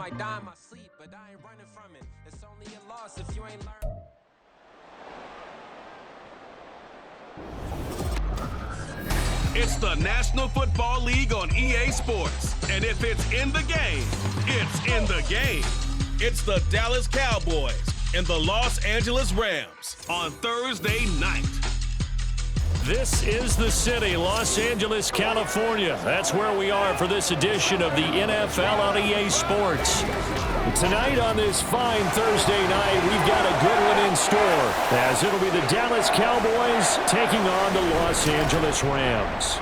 might die in my sleep, but I ain't running from it. It's only a loss if you ain't learned. It's the National Football League on EA Sports. And if it's in the game, it's in the game. It's the Dallas Cowboys and the Los Angeles Rams on Thursday night. This is the city, Los Angeles, California. That's where we are for this edition of the NFL on EA Sports. Tonight on this fine Thursday night, we've got a good one in store, as it'll be the Dallas Cowboys taking on the Los Angeles Rams.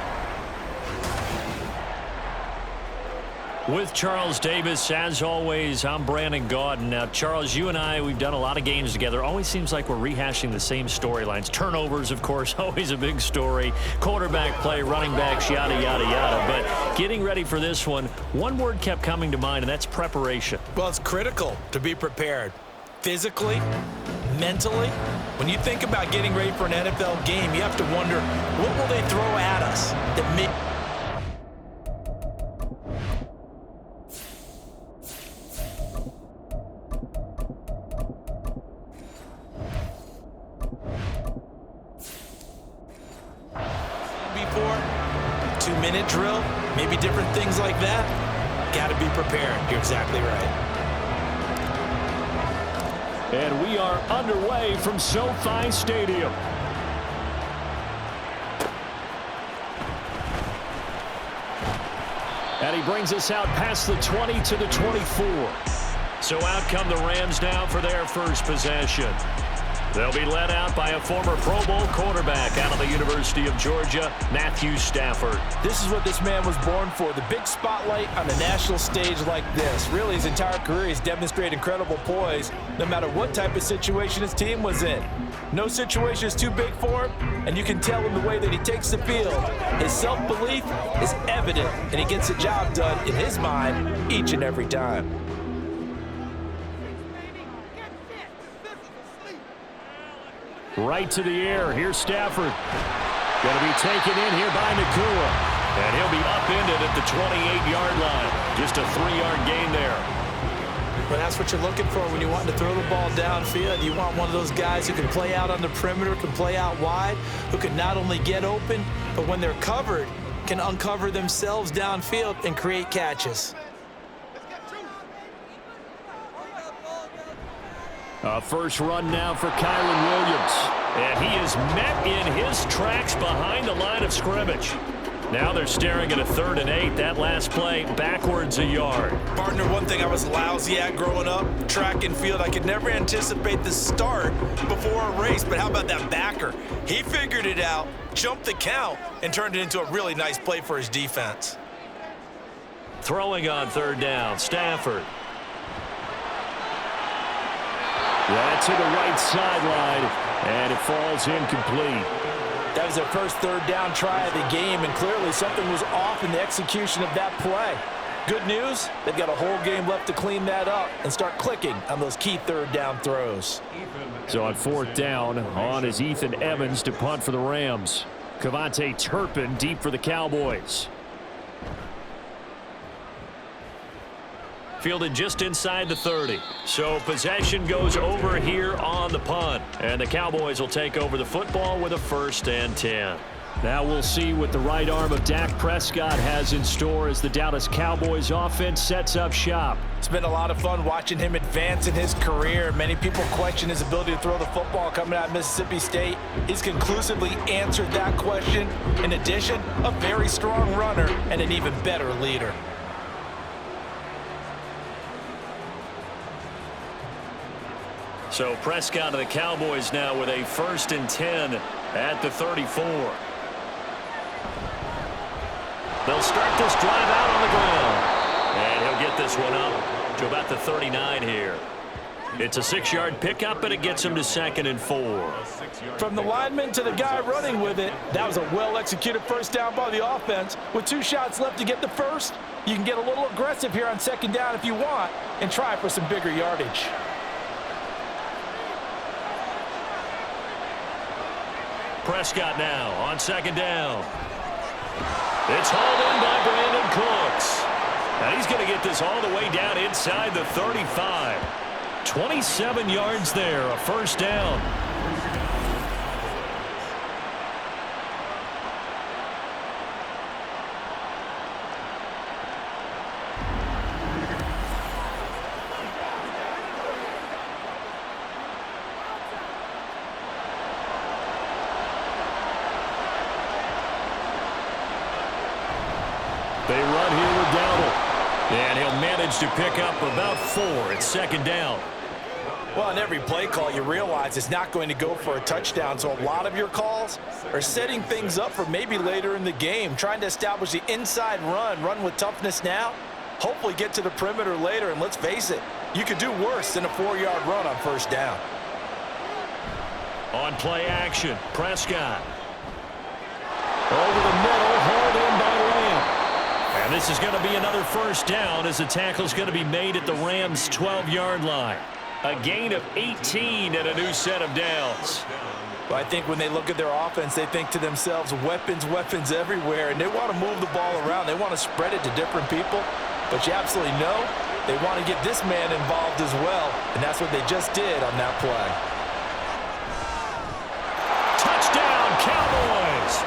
With Charles Davis, as always, I'm Brandon Gaudin. Now, Charles, you and I, we've done a lot of games together. Always seems like we're rehashing the same storylines. Turnovers, of course, always a big story. Quarterback play, running backs, yada, yada, yada. But getting ready for this one word kept coming to mind, and that's preparation. Well, it's critical to be prepared. Physically, mentally. When you think about getting ready for an NFL game, you have to wonder, what will they throw at us that may... Two-minute drill, maybe different things like that. Got to be prepared. You're exactly right. And we are underway from SoFi Stadium. And he brings us out past the 20 to the 24. So out come the Rams now for their first possession. They'll be led out by a former Pro Bowl quarterback out of the University of Georgia, Matthew Stafford. This is what this man was born for, the big spotlight on the national stage like this. Really, his entire career, he's demonstrated incredible poise, no matter what type of situation his team was in. No situation is too big for him, and you can tell in the way that he takes the field. His self-belief is evident, and he gets the job done in his mind each and every time. Right to the air. Here's Stafford. Going to be taken in here by Nakua. And he'll be upended at the 28-yard line. Just a 3-yard gain there. But that's what you're looking for when you want to throw the ball downfield. You want one of those guys who can play out on the perimeter, can play out wide, who can not only get open, but when they're covered, can uncover themselves downfield and create catches. First run now for Kyren Williams. And he is met in his tracks behind the line of scrimmage. Now they're staring at a 3rd and 8. That last play, backwards a yard. Partner, one thing I was lousy at growing up, track and field, I could never anticipate the start before a race. But how about that backer? He figured it out, jumped the count, and turned it into a really nice play for his defense. Throwing on 3rd down, Stafford. That to the right sideline, and it falls incomplete. That was their first 3rd down try of the game, and clearly something was off in the execution of that play. Good news, they've got a whole game left to clean that up and start clicking on those key 3rd down throws. So on 4th down, on is Ethan Evans to punt for the Rams. Cavante Turpin deep for the Cowboys. Fielded just inside the 30. So possession goes over here on the punt. And the Cowboys will take over the football with a 1st and 10. Now we'll see what the right arm of Dak Prescott has in store as the Dallas Cowboys offense sets up shop. It's been a lot of fun watching him advance in his career. Many people question his ability to throw the football coming out of Mississippi State. He's conclusively answered that question. In addition, a very strong runner and an even better leader. So Prescott of the Cowboys now with a 1st and 10 at the 34. They'll start this drive out on the ground. And he'll get this one up to about the 39 here. It's a 6-yard pickup, and it gets him to 2nd and 4. From the lineman to the guy running with it, that was a well-executed first down by the offense. With 2 shots left to get the first, you can get a little aggressive here on 2nd down if you want and try for some bigger yardage. Prescott now on 2nd down. It's hauled in by Brandon Cooks. And he's going to get this all the way down inside the 35. 27 yards there, a first down. They run here with Dowdle. And he'll manage to pick up about 4 at second down. Well, on every play call, you realize it's not going to go for a touchdown, so a lot of your calls are setting things up for maybe later in the game, trying to establish the inside run with toughness now, hopefully get to the perimeter later, and let's face it, you could do worse than a 4-yard run on first down. On play action, Prescott. Over the middle, hauled in by Lamb. And this is going to be another first down as the tackle's going to be made at the Rams' 12-yard line. A gain of 18 and a new set of downs. Well, I think when they look at their offense, they think to themselves, weapons everywhere, and they want to move the ball around. They want to spread it to different people, but you absolutely know they want to get this man involved as well, and that's what they just did on that play. Touchdown, Cowboys!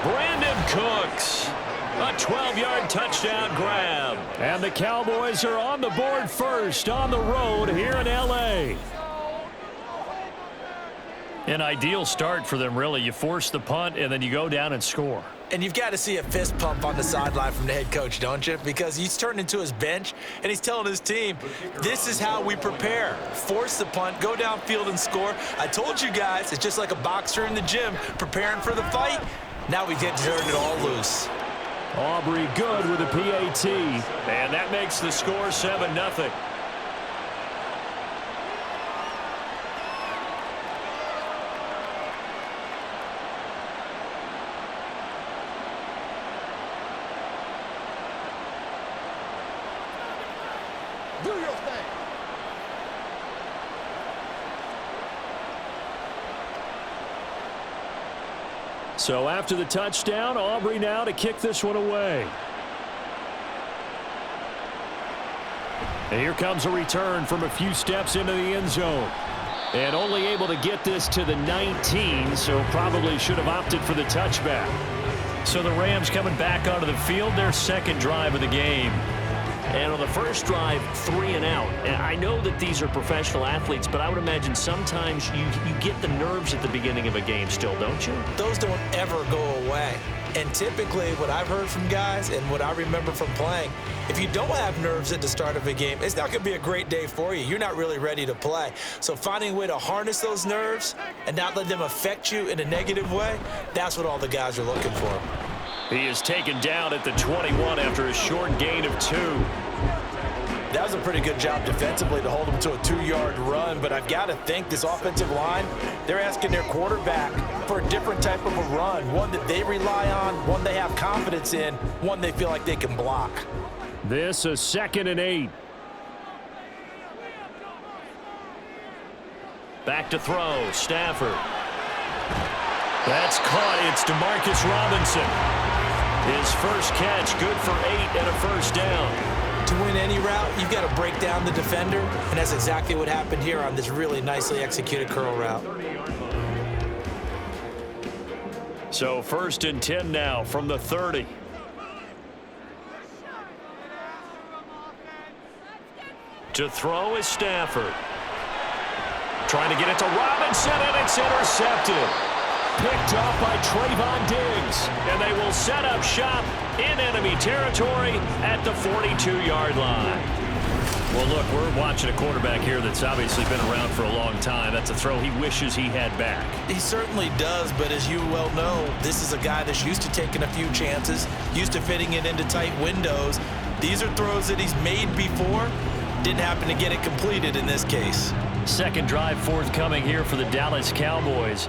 Brandon Cooks. A 12-yard touchdown grab. And the Cowboys are on the board first on the road here in L.A. An ideal start for them, really. You force the punt, and then you go down and score. And you've got to see a fist pump on the sideline from the head coach, don't you? Because he's turned into his bench, and he's telling his team, this is how we prepare. Force the punt, go downfield and score. I told you guys, it's just like a boxer in the gym preparing for the fight. Now we get to turn it all loose. Aubrey good with a PAT, and that makes the score 7-0. Do your thing. So after the touchdown, Aubrey now to kick this one away. And here comes a return from a few steps into the end zone. And only able to get this to the 19, so probably should have opted for the touchback. So the Rams coming back onto the field, their second drive of the game. And on the first drive, 3 and out. And I know that these are professional athletes, but I would imagine sometimes you get the nerves at the beginning of a game still, don't you? Those don't ever go away. And typically what I've heard from guys and what I remember from playing, if you don't have nerves at the start of a game, it's not going to be a great day for you. You're not really ready to play. So finding a way to harness those nerves and not let them affect you in a negative way, that's what all the guys are looking for. He is taken down at the 21 after a short gain of 2. That was a pretty good job defensively to hold him to a 2-yard run, but I've got to think this offensive line, they're asking their quarterback for a different type of a run, one that they rely on, one they have confidence in, one they feel like they can block. This a 2nd and 8. Back to throw, Stafford. That's caught. It's DeMarcus Robinson. His first catch, good for 8 and a first down. To win any route, you've got to break down the defender, and that's exactly what happened here on this really nicely executed curl route. So 1st and 10 now from the 30. To throw is Stafford. Trying to get it to Robinson, and it's intercepted. Picked up by Trayvon Diggs, and they will set up shop in enemy territory at the 42-yard line. Well, look, we're watching a quarterback here that's obviously been around for a long time. That's a throw he wishes he had back. He certainly does, but as you well know, this is a guy that's used to taking a few chances, used to fitting it into tight windows. These are throws that he's made before. Didn't happen to get it completed in this case. Second drive forthcoming here for the Dallas Cowboys.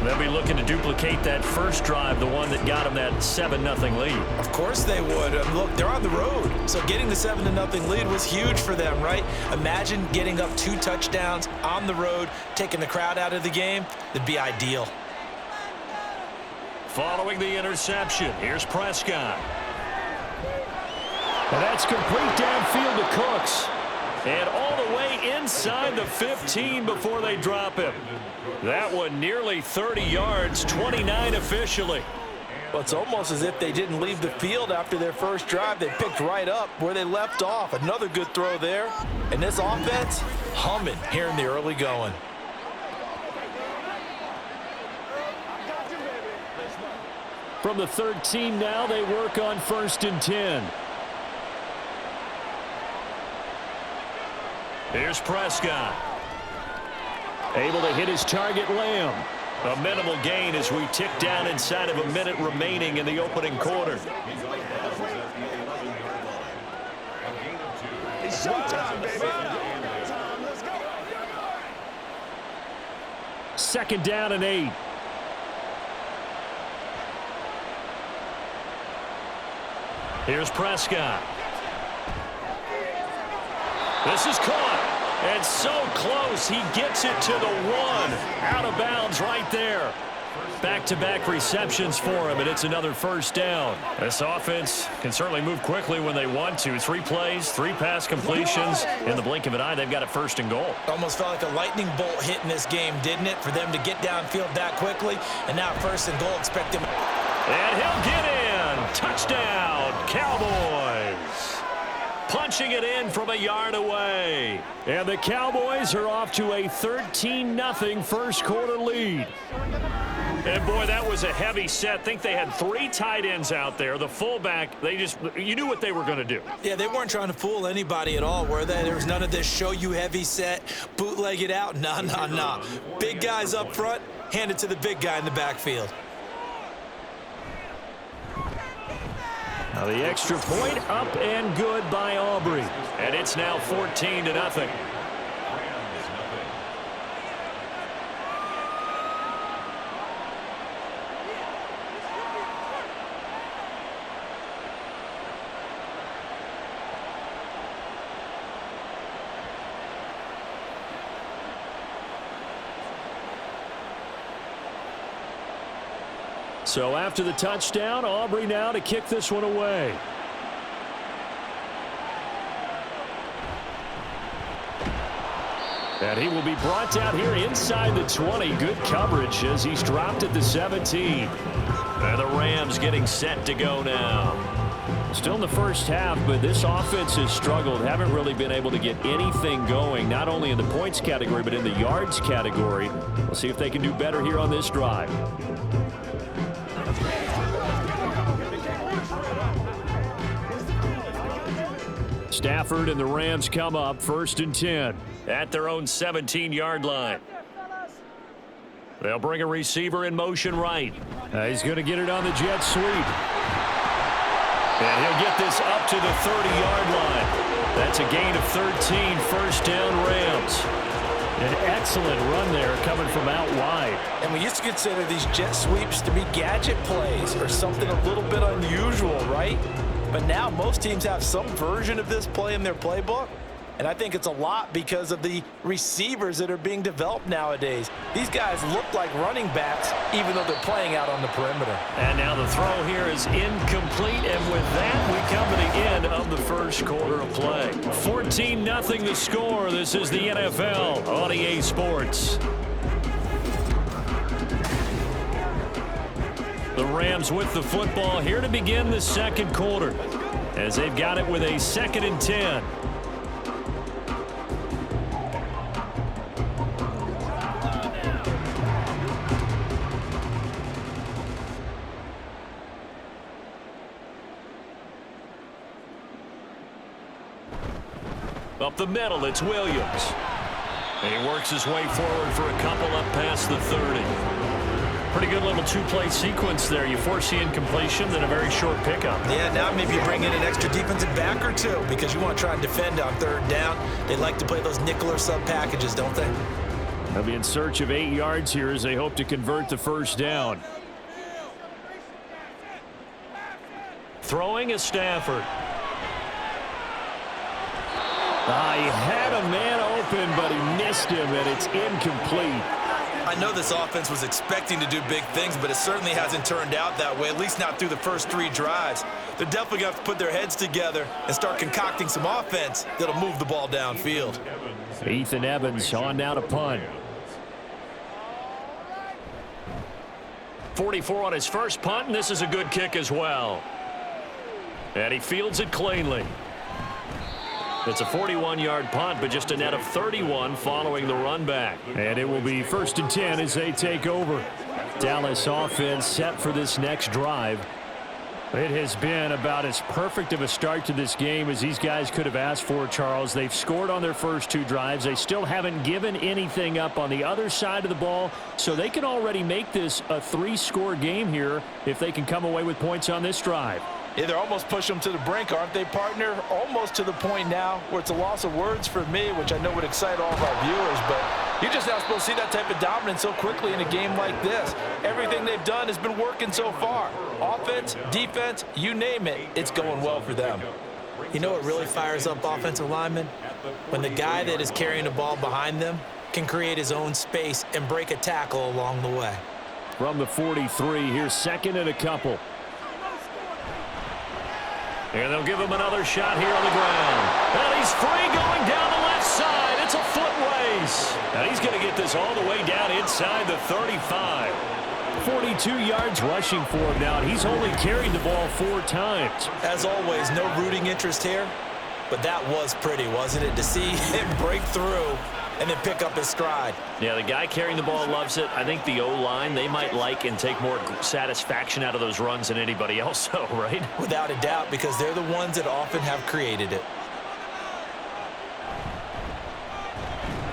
They'll be looking to duplicate that first drive, the one that got them that 7-0 lead. Of course they would. Look, they're on the road, so getting the 7-0 lead was huge for them, right? Imagine getting up 2 touchdowns on the road, taking the crowd out of the game. That'd be ideal. Following the interception, here's Prescott. And that's complete downfield to Cooks. And all the way inside the 15 before they drop him. That one nearly 30 yards, 29 officially. Well, it's almost as if they didn't leave the field after their first drive. They picked right up where they left off. Another good throw there. And this offense, humming here in the early going. From the 13 now, they work on 1st and 10. Here's Prescott. Able to hit his target, Lamb. A minimal gain as we tick down inside of a minute remaining in the opening quarter. It's showtime, baby. 2nd down and 8. Here's Prescott. This is caught. And so close, he gets it to the 1. Out of bounds right there. Back-to-back receptions for him, and it's another 1st down. This offense can certainly move quickly when they want to. 3 plays, 3 pass completions. In the blink of an eye, they've got it 1st and goal. Almost felt like a lightning bolt hit in this game, didn't it? For them to get downfield that quickly. And now 1st and goal, expect him. And he'll get in. Touchdown, Cowboys. Punching it in from a yard away. And the Cowboys are off to a 13-0 first quarter lead. And boy, that was a heavy set. Think they had 3 tight ends out there. The fullback, you knew what they were going to do. Yeah, they weren't trying to fool anybody at all, were they? There was none of this show you heavy set, bootleg it out. Nah. Big guys up front, hand it to the big guy in the backfield. Now the extra point up and good by Aubrey. And it's now 14-0. So after the touchdown, Aubrey now to kick this one away. And he will be brought down here inside the 20. Good coverage as he's dropped at the 17. And the Rams getting set to go now. Still in the first half, but this offense has struggled. Haven't really been able to get anything going, not only in the points category, but in the yards category. We'll see if they can do better here on this drive. Stafford and the Rams come up 1st and 10 at their own 17-yard line. They'll bring a receiver in motion right. He's going to get it on the jet sweep. And he'll get this up to the 30-yard line. That's a gain of 13, 1st down Rams. An excellent run there coming from out wide. And we used to consider these jet sweeps to be gadget plays or something a little bit unusual, right? But now most teams have some version of this play in their playbook. And I think it's a lot because of the receivers that are being developed nowadays. These guys look like running backs, even though they're playing out on the perimeter. And now the throw here is incomplete. And with that, we come to the end of the first quarter of play. 14-0 the score. This is the NFL on EA Sports. The Rams with the football here to begin the second quarter as they've got it with a 2nd and 10. Up the middle, it's Williams. And he works his way forward for a couple up past the 30. Pretty good little 2-play sequence there. You force the incompletion, then a very short pickup. Yeah, now maybe you bring in an extra defensive back or 2 because you want to try and defend on 3rd down. They like to play those nickel or sub packages, don't they? They'll be in search of 8 yards here as they hope to convert the 1st down. Throwing is Stafford. He had a man open, but he missed him, and it's incomplete. I know this offense was expecting to do big things, but it certainly hasn't turned out that way, at least not through the first 3 drives. They're definitely going to have to put their heads together and start concocting some offense that'll move the ball downfield. Ethan Evans on now to punt. 44 on his first punt, and this is a good kick as well. And he fields it cleanly. It's a 41-yard punt, but just a net of 31 following the run back. And it will be 1st and 10 as they take over. Dallas offense set for this next drive. It has been about as perfect of a start to this game as these guys could have asked for, Charles. They've scored on their first 2 drives. They still haven't given anything up on the other side of the ball, so they can already make this a 3-score game here if they can come away with points on this drive. Yeah, they're almost pushing them to the brink, aren't they, partner? Almost to the point now where it's a loss of words for me, which I know would excite all of our viewers, but you're just not supposed to see that type of dominance so quickly in a game like this. Everything they've done has been working so far. Offense, defense, you name it, it's going well for them. You know what really fires up offensive linemen? When the guy that is carrying the ball behind them can create his own space and break a tackle along the way. From the 43, here's 2nd and a couple. And they'll give him another shot here on the ground. And he's free going down the left side. It's a foot race. And he's going to get this all the way down inside the 35. 42 yards rushing for him now, and he's only carried the ball 4 times. As always, no rooting interest here, but that was pretty, wasn't it, to see him break through and then pick up his stride. Yeah, the guy carrying the ball loves it. I think the O-line, they might like and take more satisfaction out of those runs than anybody else, though, right? Without a doubt, because they're the ones that often have created it.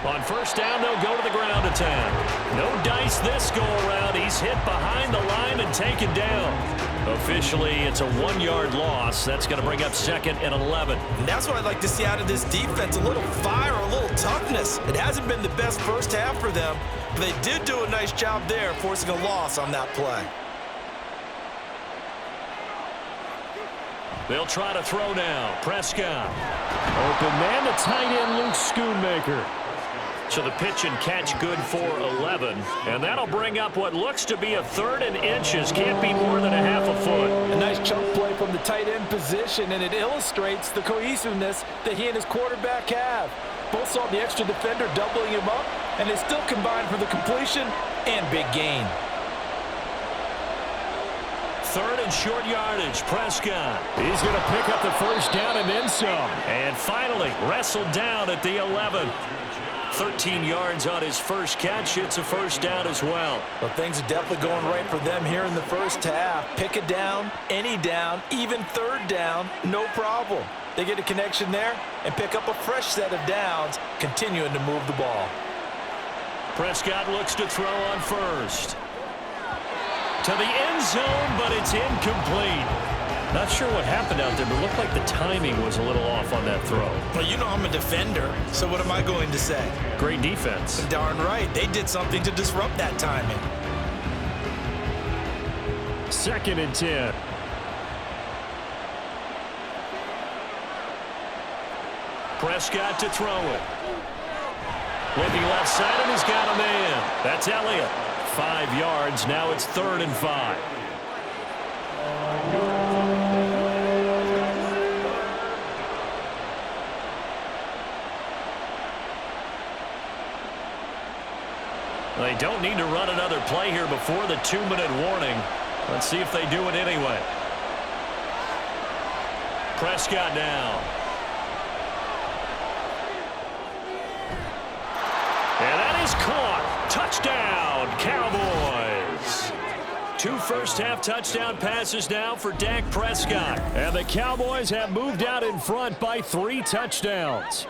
On first down, they'll go to the ground attack. No dice this go-around. He's hit behind the line and taken down. Officially, it's a 1-yard loss. That's going to bring up 2nd and 11. And that's what I'd like to see out of this defense, a little fire, a little toughness. It hasn't been the best first half for them, but they did do a nice job there forcing a loss on that play. They'll try to throw now. Prescott. Open man to tight end Luke Schoonmaker. So the pitch and catch good for 11. And that'll bring up what looks to be a 3rd and inches. Can't be more than a half a foot. A nice chunk play from the tight end position, and it illustrates the cohesiveness that he and his quarterback have. Both saw the extra defender doubling him up, and they still combined for the completion and big gain. 3rd and short yardage. Prescott. He's going to pick up the first down and then some. And finally wrestled down at the 11. 13 yards on his first catch. It's a first down as well. Well, things are definitely going right for them here in the first half. Pick a down, any down, even 3rd down, no problem. They get a connection there and pick up a fresh set of downs, continuing to move the ball. Prescott looks to throw on first. To the end zone, but it's incomplete. Not sure what happened out there, but it looked like the timing was a little off on that throw. Well, you know I'm a defender, so what am I going to say? Great defense. Darn right. They did something to disrupt that timing. 2nd and 10. Prescott to throw it. Looking left side, and he's got a man. That's Elliott. 5 yards. Now it's 3rd and 5. They don't need to run another play here before the 2-minute warning. Let's see if they do it anyway. Prescott now. And that is caught. Touchdown, Cowboys. 2 first-half touchdown passes now for Dak Prescott. And the Cowboys have moved out in front by 3 touchdowns.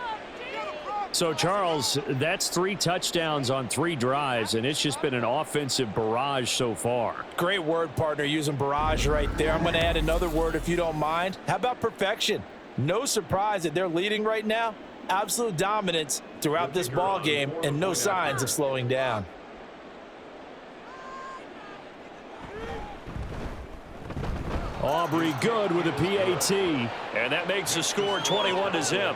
So, Charles, that's 3 touchdowns on 3 drives, and it's just been an offensive barrage so far. Great word, partner, using barrage right there. I'm going to add another word if you don't mind. How about perfection? No surprise that they're leading right now. Absolute dominance throughout this ball game and no signs of slowing down. Aubrey good with a PAT, and that makes the score 21-0.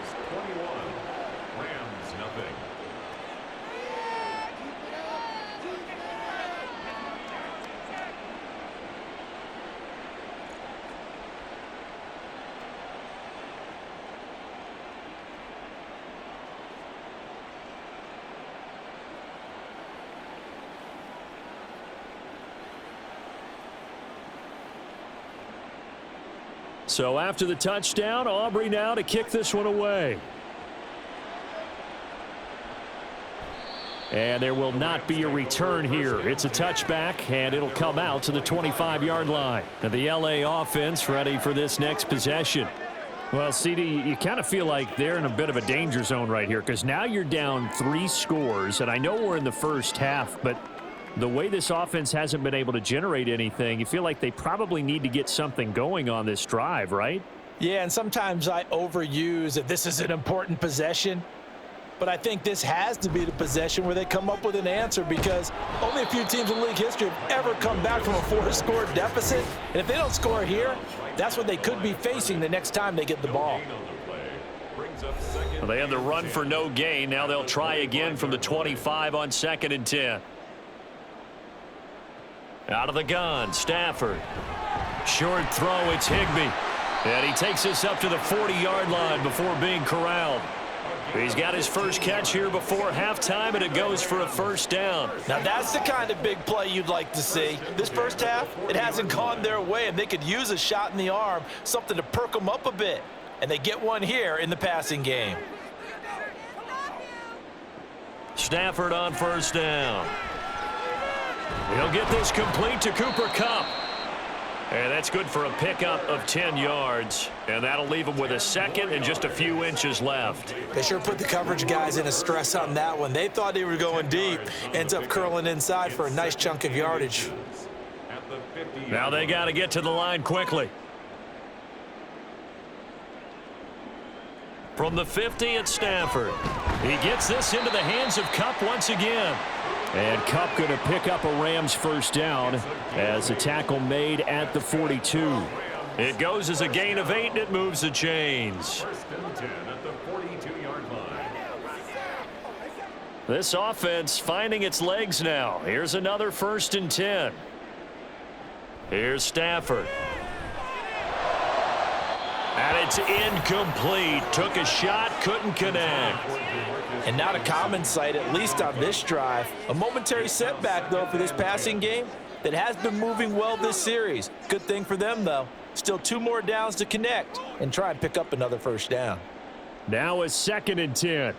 So after the touchdown, Aubrey now to kick this one away. And there will not be a return here. It's a touchback, and it'll come out to the 25-yard line. And the LA offense ready for this next possession. Well, CD, you kind of feel like they're in a bit of a danger zone right here because now you're down 3 scores, and I know we're in the first half, but the way this offense hasn't been able to generate anything, you feel like they probably need to get something going on this drive, right? Yeah, and sometimes I overuse that this is an important possession, but I think this has to be the possession where they come up with an answer because only a few teams in league history have ever come back from a 4-score deficit, and if they don't score here, that's what they could be facing the next time they get the ball. Well, they had the run for no gain. Now they'll try again from the 25 on 2nd and 10. Out of the gun, Stafford. Short throw, it's Higbee. And he takes us up to the 40-yard line before being corralled. He's got his first catch here before halftime, and it goes for a first down. Now that's the kind of big play you'd like to see. This first half, it hasn't gone their way, and they could use a shot in the arm, something to perk them up a bit. And they get one here in the passing game. Stafford on first down. He'll get this complete to Cooper Kupp. And that's good for a pickup of 10 yards. And that'll leave him with a second and just a few inches left. They sure put the coverage guys in a stress on that one. They thought they were going deep. Ends up curling inside for a nice chunk of yardage. Now they got to get to the line quickly. From the 50 at Stafford. He gets this into the hands of Kupp once again. And Kupp going to pick up a Rams first down as a tackle made at the 42. It goes as a gain of 8, and it moves the chains. This offense finding its legs now. Here's another 1st and 10. Here's Stafford. And it's incomplete. Took a shot, couldn't connect. And not a common sight, at least on this drive. A momentary setback, though, for this passing game that has been moving well this series. Good thing for them, though. Still 2 more downs to connect and try and pick up another first down. Now a 2nd and 10.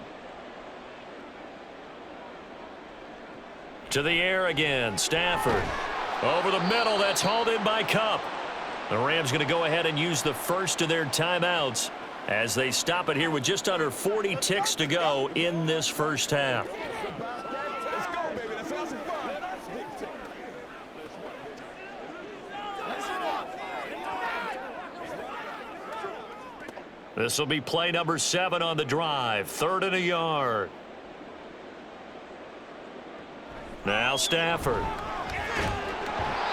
To the air again, Stafford. Over the middle, that's hauled in by Kupp. The Rams going to go ahead and use the first of their timeouts as they stop it here with just under 40 ticks to go in this first half. This will be play number 7 on the drive. 3rd and a yard. Now Stafford.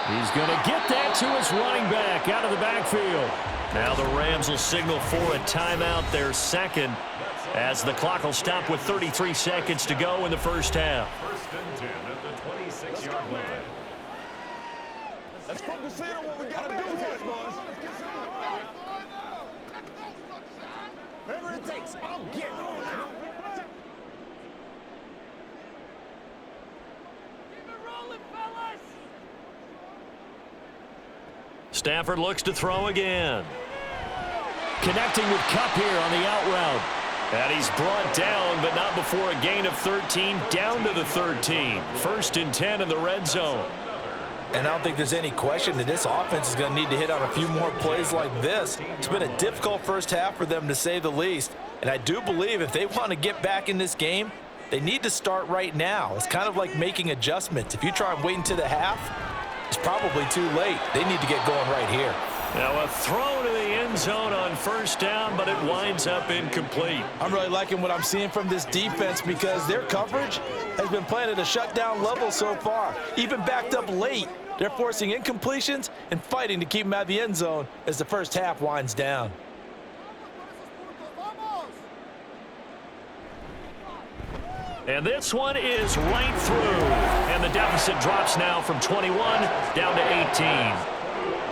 He's going to get that to his running back out of the backfield. Now the Rams will signal for a timeout, their second, as the clock will stop with 33 seconds to go in the first half. 1st and 10 at the 26-yard line. Let's focus in on what we got to do here, boys. Whatever it takes, I'll get on now. Keep it rolling, fellas. Stafford looks to throw again. Connecting with Kupp here on the out route. And he's brought down, but not before a gain of 13, down to the 13. 1st and 10 in the red zone. And I don't think there's any question that this offense is going to need to hit on a few more plays like this. It's been a difficult first half for them, to say the least. And I do believe if they want to get back in this game, they need to start right now. It's kind of like making adjustments. If you try and wait until the half, it's probably too late. They need to get going right here. Now a throw to the end zone on first down, but it winds up incomplete. I'm really liking what I'm seeing from this defense because their coverage has been playing at a shutdown level so far. Even backed up late, they're forcing incompletions and fighting to keep them out of the end zone as the first half winds down. And this one is right through. And the deficit drops now from 21 down to 18.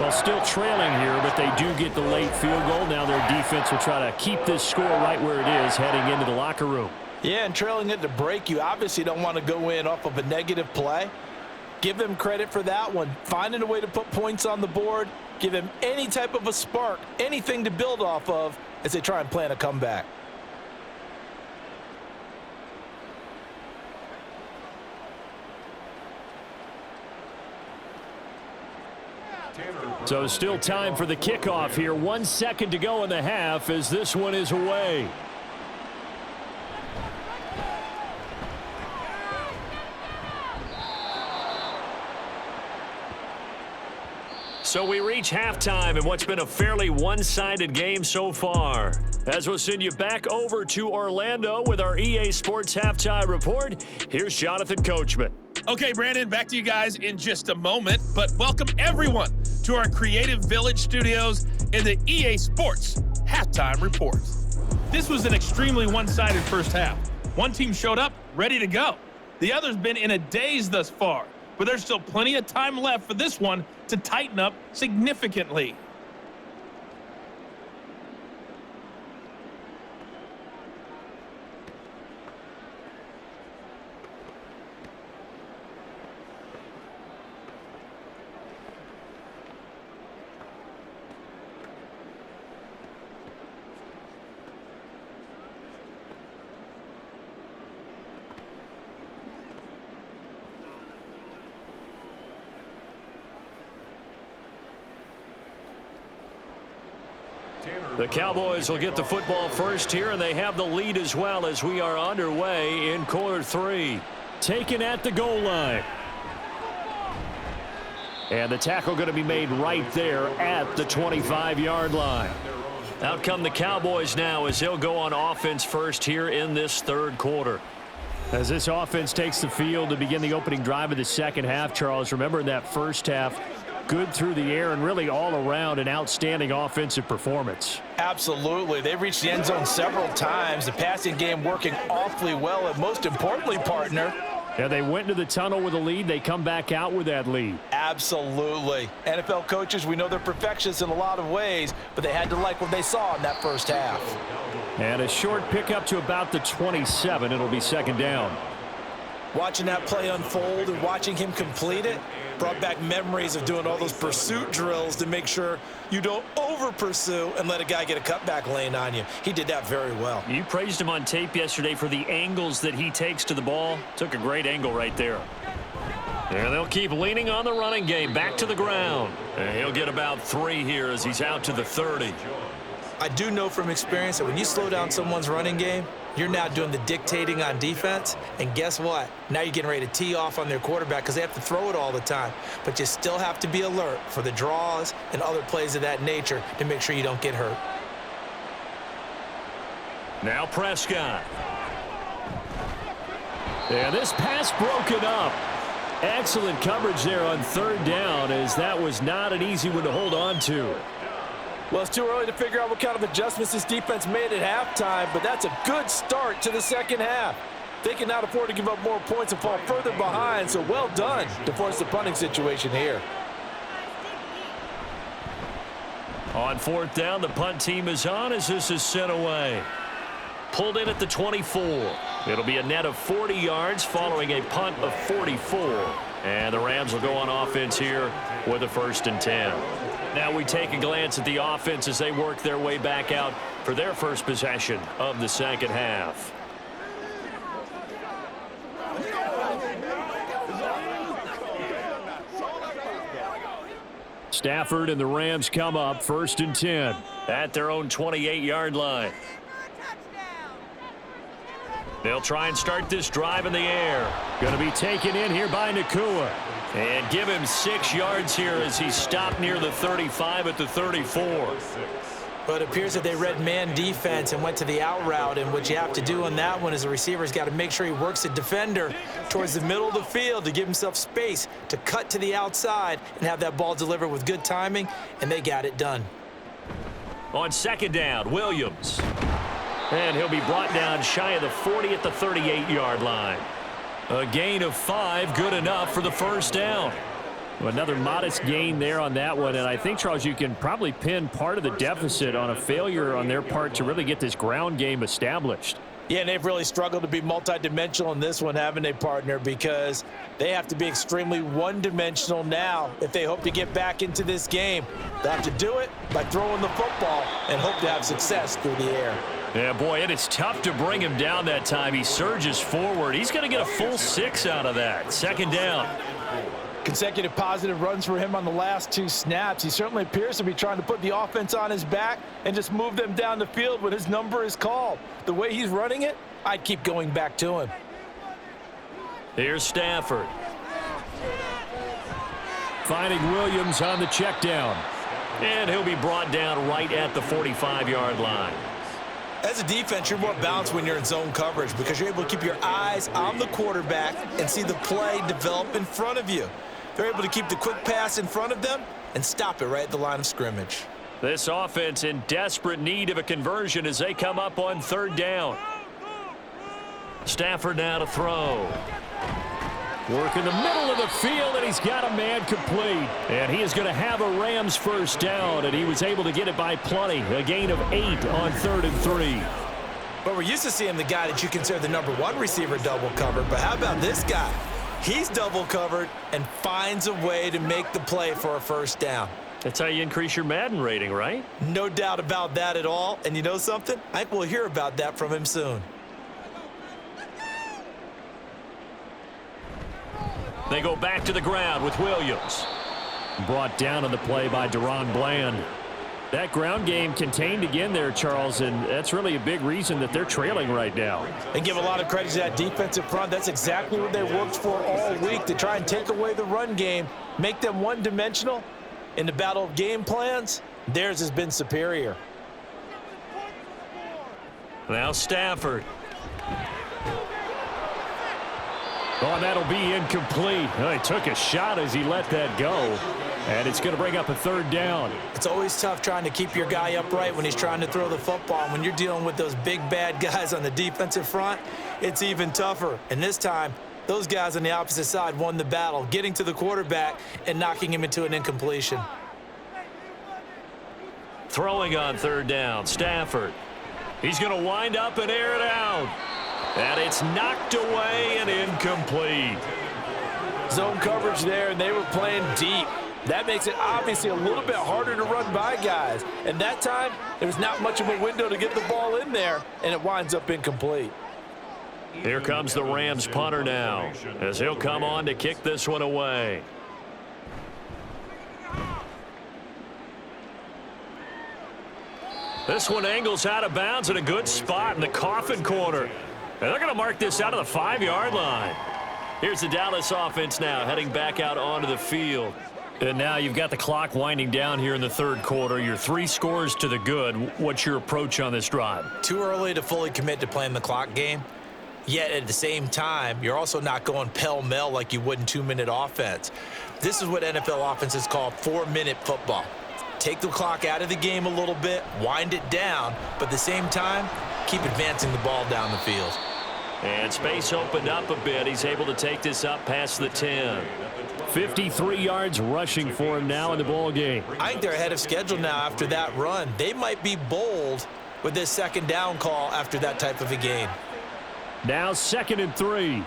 Well, still trailing here, but they do get the late field goal. Now their defense will try to keep this score right where it is heading into the locker room. Yeah, and trailing it to break, you obviously don't want to go in off of a negative play. Give them credit for that one. Finding a way to put points on the board, Give him any type of a spark, anything to build off of as they try and plan a comeback. So still time for the kickoff here. 1 second to go in the half as this one is away. So we reach halftime in what's been a fairly one-sided game so far. As we'll send you back over to Orlando with our EA Sports Halftime Report, here's Jonathan Coachman. Okay, Brandon, back to you guys in just a moment, but welcome everyone to our Creative Village studios in the EA Sports Halftime Report. This was an extremely one-sided first half. One team showed up ready to go. The other's been in a daze thus far, but there's still plenty of time left for this one to tighten up significantly. The Cowboys will get the football first here, and they have the lead as well as we are underway in quarter 3. Taken at the goal line. And the tackle going to be made right there at the 25-yard line. Out come the Cowboys now as they'll go on offense first here in this third quarter. As this offense takes the field to begin the opening drive of the second half, Charles, remember in that first half, good through the air and really all around an outstanding offensive performance. Absolutely. They reached the end zone several times. The passing game working awfully well, and most importantly, partner, yeah, they went into the tunnel with a lead. They come back out with that lead. Absolutely. NFL coaches, we know they're perfectionists in a lot of ways, but they had to like what they saw in that first half. And a short pickup to about the 27. It'll be second down. Watching that play unfold and watching him complete it brought back memories of doing all those pursuit drills to make sure you don't over-pursue and let a guy get a cutback lane on you. He did that very well. You praised him on tape yesterday for the angles that he takes to the ball. Took a great angle right there. And they'll keep leaning on the running game. Back to the ground. And he'll get about 3 here as he's out to the 30. I do know from experience that when you slow down someone's running game, you're now doing the dictating on defense, and guess what? Now you're getting ready to tee off on their quarterback because they have to throw it all the time. But you still have to be alert for the draws and other plays of that nature to make sure you don't get hurt. Now Prescott. And this pass broken up. Excellent coverage there on third down, as that was not an easy one to hold on to. Well, it's too early to figure out what kind of adjustments this defense made at halftime, but that's a good start to the second half. They can not afford to give up more points and fall further behind, so well done to force the punting situation here. On fourth down, the punt team is on as this is sent away. Pulled in at the 24. It'll be a net of 40 yards following a punt of 44. And the Rams will go on offense here with a 1st and 10. Now we take a glance at the offense as they work their way back out for their first possession of the second half. Stafford and the Rams come up 1st and 10 at their own 28-yard line. They'll try and start this drive in the air. Going to be taken in here by Nakua. And give him 6 yards here as he stopped near the 35 at the 34. But it appears that they read man defense and went to the out route, and what you have to do on that one is the receiver's got to make sure he works the defender towards the middle of the field to give himself space to cut to the outside and have that ball delivered with good timing, and they got it done. On second down, Williams. And he'll be brought down shy of the 40 at the 38-yard line. A gain of 5, good enough for the 1st down. Another modest gain there on that one, and I think, Charles, you can probably pin part of the deficit on a failure on their part to really get this ground game established. Yeah, and they've really struggled to be multidimensional in this one, haven't they, partner? Because they have to be extremely one-dimensional now if they hope to get back into this game. They have to do it by throwing the football and hope to have success through the air. Yeah, boy, and it's tough to bring him down that time. He surges forward. He's going to get a full 6 out of that. Second down. Consecutive positive runs for him on the last 2 snaps. He certainly appears to be trying to put the offense on his back and just move them down the field when his number is called. The way he's running it, I'd keep going back to him. Here's Stafford. Finding Williams on the check down. And he'll be brought down right at the 45-yard line. As a defense, you're more balanced when you're in zone coverage because you're able to keep your eyes on the quarterback and see the play develop in front of you. They're able to keep the quick pass in front of them and stop it right at the line of scrimmage. This offense in desperate need of a conversion as they come up on 3rd down. Stafford now to throw. Work in the middle of the field, and he's got a man complete. And he is going to have a Rams first down, and he was able to get it by plenty. A gain of 8 on 3rd and 3. But we're used to seeing the guy that you consider the number 1 receiver double covered. But how about this guy? He's double covered and finds a way to make the play for a first down. That's how you increase your Madden rating, right? No doubt about that at all. And you know something? I think we'll hear about that from him soon. They go back to the ground with Williams. Brought down on the play by Deron Bland. That ground game contained again there, Charles, and that's really a big reason that they're trailing right now. And give a lot of credit to that defensive front. That's exactly what they worked for all week, to try and take away the run game, make them one-dimensional. In the battle of game plans, theirs has been superior. Now Stafford. Oh, and that'll be incomplete. He took a shot as he let that go. And it's going to bring up a 3rd down. It's always tough trying to keep your guy upright when he's trying to throw the football. When you're dealing with those big, bad guys on the defensive front, it's even tougher. And this time, those guys on the opposite side won the battle, getting to the quarterback and knocking him into an incompletion. Throwing on 3rd down, Stafford. He's going to wind up and air it out. And it's knocked away and incomplete. Zone coverage there, and they were playing deep. That makes it obviously a little bit harder to run by guys. And that time, there was not much of a window to get the ball in there, and it winds up incomplete. Here comes the Rams punter now, as he'll come on to kick this one away. This one angles out of bounds in a good spot in the coffin corner. And they're going to mark this out of the 5-yard line. Here's the Dallas offense now heading back out onto the field. And now you've got the clock winding down here in the 3rd quarter. You're 3 scores to the good. What's your approach on this drive? Too early to fully commit to playing the clock game. Yet at the same time, you're also not going pell-mell like you would in 2-minute offense. This is what NFL offenses call 4-minute football. Take the clock out of the game a little bit, wind it down, but at the same time, keep advancing the ball down the field. And space opened up a bit. He's able to take this up past the 10. 53 yards rushing for him now in the ball game. I think they're ahead of schedule now after that run. They might be bold with this 2nd down call after that type of a game. Now 2nd and 3.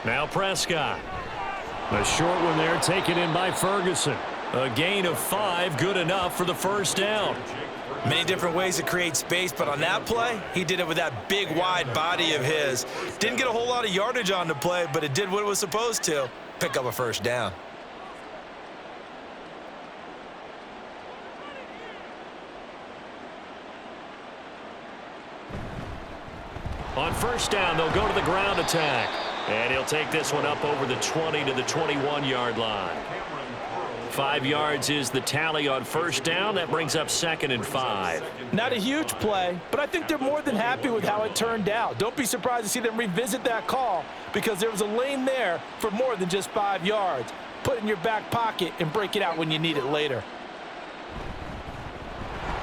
Now Prescott. A short one there taken in by Ferguson. A gain of 5, good enough for the first down. Many different ways to create space, but on that play, he did it with that big, wide body of his. Didn't get a whole lot of yardage on the play, but it did what it was supposed to, pick up a first down. On first down, they'll go to the ground attack. And he'll take this one up over the 20 to the 21-yard line. 5 yards is the tally on first down. That brings up 2nd and 5. Not a huge play, but I think they're more than happy with how it turned out. Don't be surprised to see them revisit that call because there was a lane there for more than just 5 yards. Put it in your back pocket and break it out when you need it later.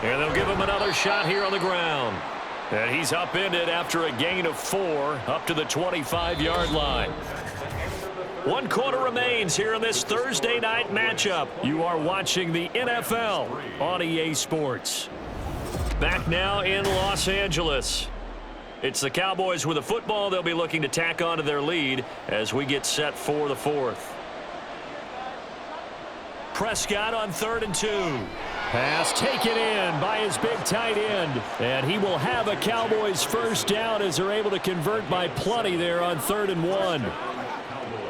And they'll give him another shot here on the ground. And he's upended after a gain of 4 up to the 25-yard line. 1 quarter remains here in this Thursday night matchup. You are watching the NFL on EA Sports. Back now in Los Angeles. It's the Cowboys with the football. They'll be looking to tack on to their lead as we get set for the fourth. Prescott on 3rd and 2. Pass taken in by his big tight end. And he will have a Cowboys first down as they're able to convert by plenty there on 3rd and 1.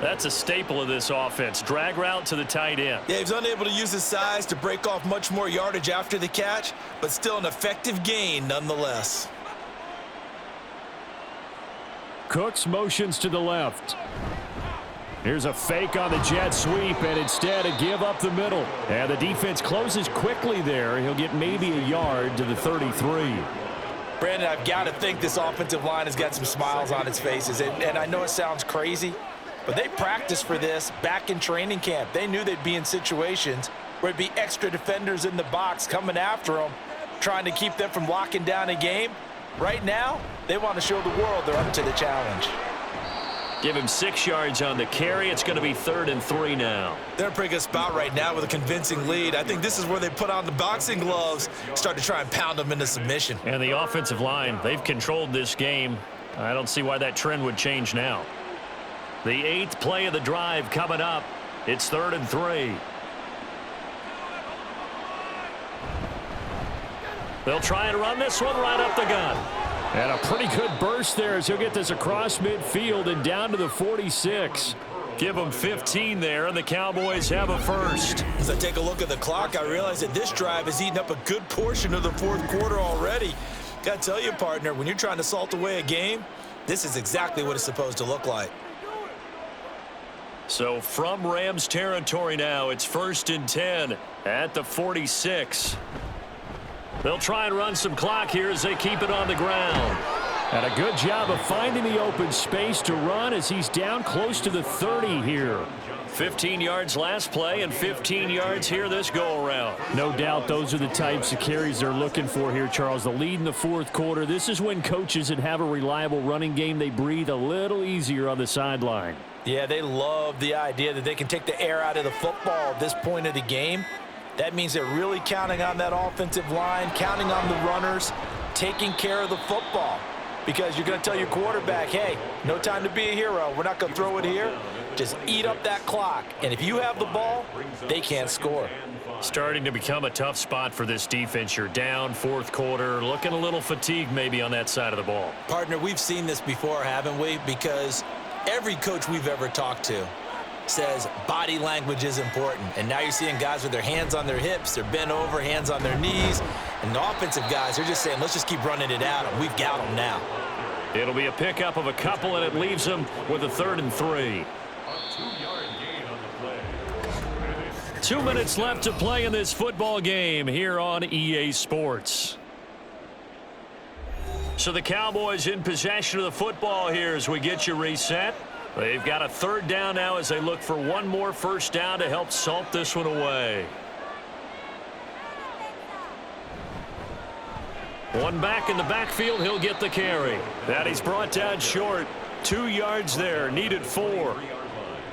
That's a staple of this offense. Drag route to the tight end. Yeah, he's unable to use his size to break off much more yardage after the catch, but still an effective gain nonetheless. Cooks motions to the left. Here's a fake on the jet sweep, and instead a give up the middle. And the defense closes quickly there. He'll get maybe a yard to the 33. Brandon, I've got to think this offensive line has got some smiles on its faces. And I know it sounds crazy, but they practiced for this back in training camp. They knew they'd be in situations where it'd be extra defenders in the box coming after them, trying to keep them from locking down a game. Right now, they want to show the world they're up to the challenge. Give him 6 yards on the carry. It's going to be 3rd and 3 now. They're in a pretty good spot right now with a convincing lead. I think this is where they put on the boxing gloves, start to try and pound them into submission. And the offensive line, they've controlled this game. I don't see why that trend would change now. The 8th play of the drive coming up. It's 3rd and 3. They'll try and run this one right up the gun. And a pretty good burst there as he'll get this across midfield and down to the 46. Give them 15 there, and the Cowboys have a first. As I take a look at the clock, I realize that this drive has eaten up a good portion of the fourth quarter already. Got to tell you, partner, when you're trying to salt away a game, this is exactly what it's supposed to look like. So from Rams territory now, it's 1st and 10 at the 46. They'll try and run some clock here as they keep it on the ground. And a good job of finding the open space to run as he's down close to the 30 here. 15 yards last play and 15 yards here this go-around. No doubt those are the types of carries they're looking for here, Charles. The lead in the fourth quarter. This is when coaches that have a reliable running game, they breathe a little easier on the sideline. Yeah, they love the idea that they can take the air out of the football at this point of the game. That means they're really counting on that offensive line, counting on the runners, taking care of the football. Because you're going to tell your quarterback, hey, no time to be a hero. We're not going to throw it here. Just eat up that clock. And if you have the ball, they can't score. Starting to become a tough spot for this defense. You're down fourth quarter, looking a little fatigued maybe on that side of the ball. Partner, we've seen this before, haven't we? Because every coach we've ever talked to says body language is important. And now you're seeing guys with their hands on their hips, they're bent over, hands on their knees. And the offensive guys, they're just saying, let's just keep running it at them. We've got them now. It'll be a pickup of a couple, and it leaves them with a 3rd and 3. 2 minutes left to play in this football game here on EA Sports. So the Cowboys in possession of the football here as we get you reset. They've got a 3rd down now as they look for one more first down to help salt this one away. One back in the backfield, he'll get the carry. That he's brought down short. 2 yards there, needed 4.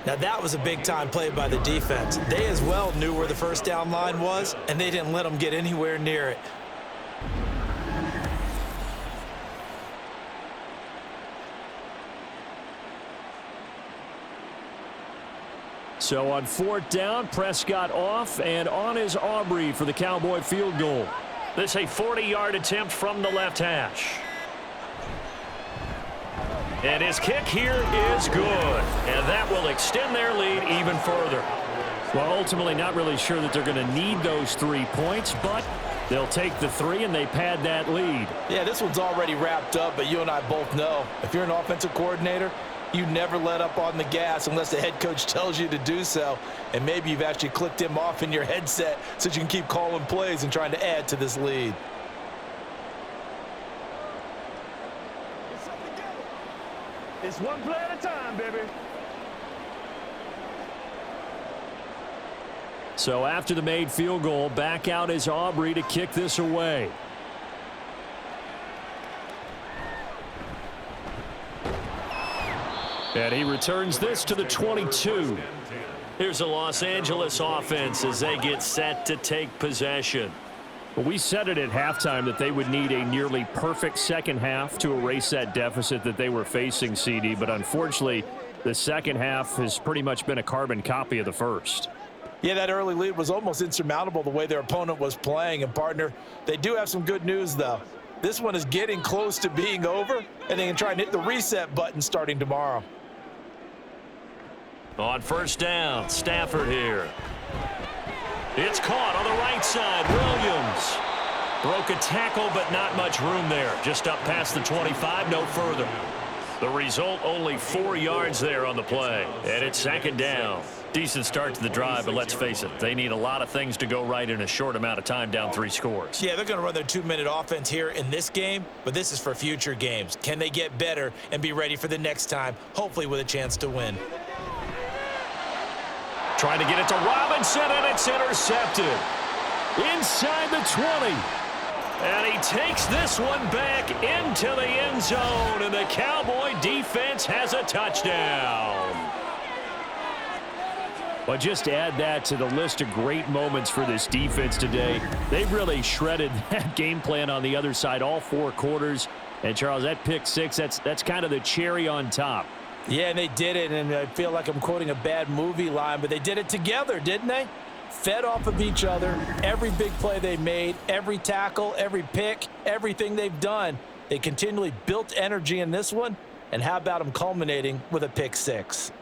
Now that was a big-time play by the defense. They as well knew where the first down line was, and they didn't let them get anywhere near it. So on 4th down, Prescott off and on is Aubrey for the Cowboy field goal. This a 40-yard attempt from the left hash. And his kick here is good. And that will extend their lead even further. Well, ultimately not really sure that they're going to need those 3 points, but they'll take the 3 and they pad that lead. Yeah, this one's already wrapped up, but you and I both know if you're an offensive coordinator, you never let up on the gas unless the head coach tells you to do so. And maybe you've actually clicked him off in your headset so you can keep calling plays and trying to add to this lead. It's one play at a time, baby. So after the made field goal, back out is Aubrey to kick this away. And he returns this to the 22. Here's a Los Angeles offense as they get set to take possession. We said it at halftime that they would need a nearly perfect second half to erase that deficit that they were facing, CD, but unfortunately, the second half has pretty much been a carbon copy of the first. Yeah, that early lead was almost insurmountable the way their opponent was playing. And, partner, they do have some good news, though. This one is getting close to being over, and they can try and hit the reset button starting tomorrow. On first down, Stafford here. It's caught on the right side. Williams broke a tackle, but not much room there. Just up past the 25, no further. The result, only 4 yards there on the play. And it's second down. Decent start to the drive, but let's face it, they need a lot of things to go right in a short amount of time, down 3 scores. Yeah, they're going to run their 2-minute offense here in this game, but this is for future games. Can they get better and be ready for the next time, hopefully with a chance to win? Trying to get it to Robinson, and it's intercepted. Inside the 20. And he takes this one back into the end zone, and the Cowboy defense has a touchdown. But just add that to the list of great moments for this defense today. They've really shredded that game plan on the other side all 4 quarters. And, Charles, that pick 6, that's kind of the cherry on top. Yeah, and they did it, and I feel like I'm quoting a bad movie line, but they did it together, didn't they? Fed off of each other, every big play they made, every tackle, every pick, everything they've done. They continually built energy in this one, and how about them culminating with a pick 6?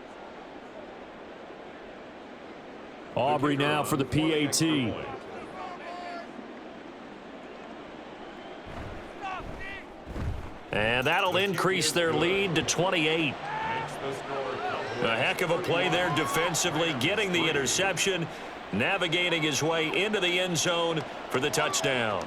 Aubrey now for the PAT. And that'll increase their lead to 28. A heck of a play there defensively, getting the interception, navigating his way into the end zone for the touchdown.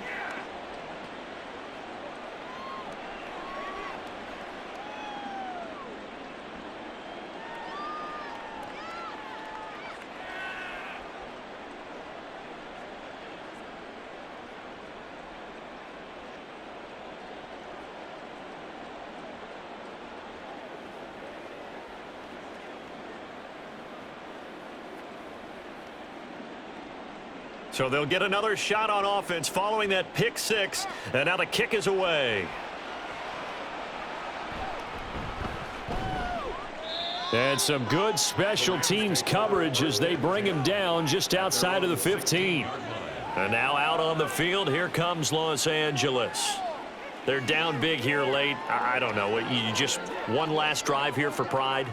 So they'll get another shot on offense following that pick 6, and now the kick is away. And some good special teams coverage as they bring him down just outside of the 15. And now out on the field, here comes Los Angeles. They're down big here late. I don't know. You just one last drive here for pride?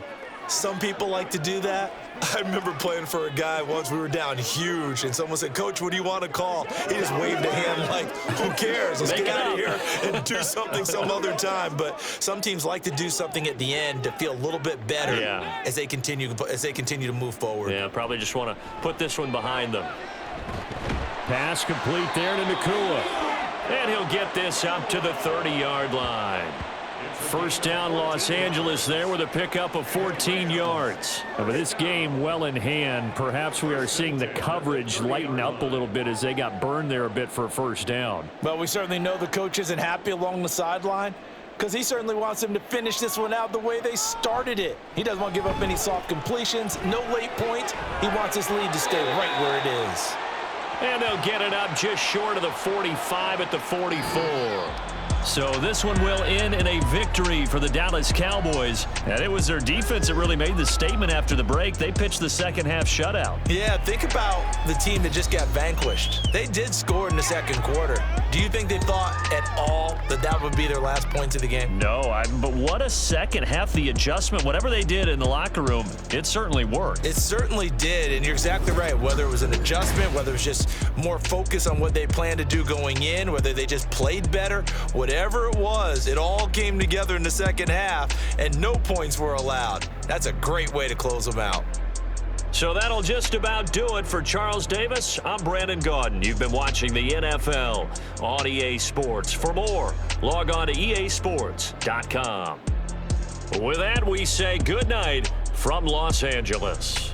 Some people like to do that. I remember playing for a guy once. We were down huge, and someone said, "Coach, what do you want to call?" He just waved a hand like, who cares? Let's get out of here and do something some other time. But some teams like to do something at the end to feel a little bit better as they continue to move forward. Yeah, probably just want to put this one behind them. Pass complete there to Nakua. And he'll get this up to the 30-yard line. First down, Los Angeles there with a pickup of 14 yards. And with this game well in hand, perhaps we are seeing the coverage lighten up a little bit as they got burned there a bit for a first down. Well, we certainly know the coach isn't happy along the sideline because he certainly wants them to finish this one out the way they started it. He doesn't want to give up any soft completions, no late points. He wants his lead to stay right where it is. And they'll get it up just short of the 45 at the 44. So this one will end in a victory for the Dallas Cowboys. And it was their defense that really made the statement after the break. They pitched the second half shutout. Yeah, think about the team that just got vanquished. They did score in the second quarter. Do you think they thought at all that that would be their last points of the game? No, but what a second half. The adjustment, whatever they did in the locker room, it certainly worked. It certainly did, and you're exactly right. Whether it was an adjustment, whether it was just more focus on what they planned to do going in, whether they just played better, whatever it was, it all came together in the second half, and no points were allowed. That's a great way to close them out. So that'll just about do it for Charles Davis. I'm Brandon Gaudin. You've been watching the NFL on EA Sports. For more, log on to easports.com. With that, we say good night from Los Angeles.